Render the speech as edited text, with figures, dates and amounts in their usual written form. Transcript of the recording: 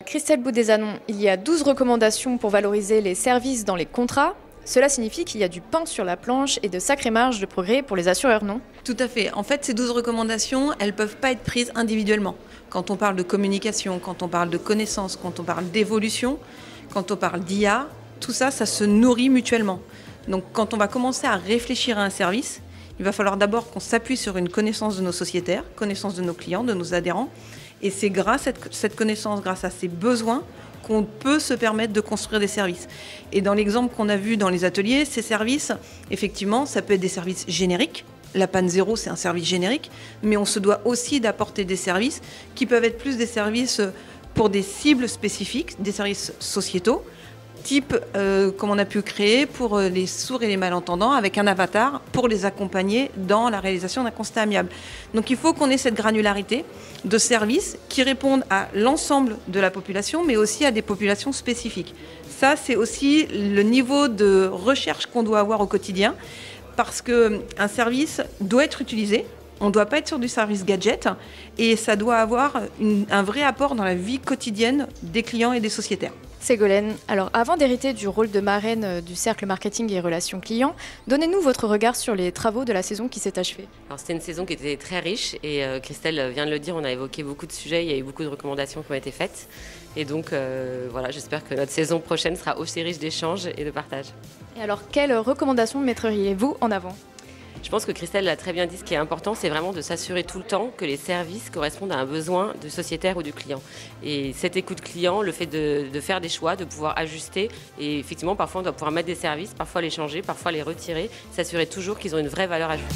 Christelle Boudézanon, il y a 12 recommandations pour valoriser les services dans les contrats. Cela signifie qu'il y a du pain sur la planche et de sacrées marges de progrès pour les assureurs, non? Tout à fait. En fait, ces 12 recommandations, elles ne peuvent pas être prises individuellement. Quand on parle de communication, quand on parle de connaissances, quand on parle d'évolution, quand on parle d'IA, tout ça, ça se nourrit mutuellement. Donc quand on va commencer à réfléchir à un service, il va falloir d'abord qu'on s'appuie sur une connaissance de nos sociétaires, connaissance de nos clients, de nos adhérents. Et c'est grâce à cette connaissance, grâce à ces besoins, qu'on peut se permettre de construire des services. Et dans l'exemple qu'on a vu dans les ateliers, ces services, effectivement, ça peut être des services génériques. La panne zéro, c'est un service générique, mais on se doit aussi d'apporter des services qui peuvent être plus des services pour des cibles spécifiques, des services sociétaux, type comme on a pu créer pour les sourds et les malentendants avec un avatar pour les accompagner dans la réalisation d'un constat amiable. Donc il faut qu'on ait cette granularité de services qui répondent à l'ensemble de la population, mais aussi à des populations spécifiques. Ça, c'est aussi le niveau de recherche qu'on doit avoir au quotidien, parce qu'un service doit être utilisé. On ne doit pas être sur du service gadget et ça doit avoir un vrai apport dans la vie quotidienne des clients et des sociétaires. Ségolène, alors avant d'hériter du rôle de marraine du cercle marketing et relations clients, donnez-nous votre regard sur les travaux de la saison qui s'est achevée. Alors c'était une saison qui était très riche et Christelle vient de le dire, on a évoqué beaucoup de sujets, il y a eu beaucoup de recommandations qui ont été faites. Et donc voilà, j'espère que notre saison prochaine sera aussi riche d'échanges et de partage. Et alors, quelles recommandations mettriez-vous en avant ? Je pense que Christelle l'a très bien dit, ce qui est important, c'est vraiment de s'assurer tout le temps que les services correspondent à un besoin du sociétaire ou du client. Et cette écoute client, le fait de faire des choix, de pouvoir ajuster, et effectivement, parfois on doit pouvoir mettre des services, parfois les changer, parfois les retirer, s'assurer toujours qu'ils ont une vraie valeur ajoutée.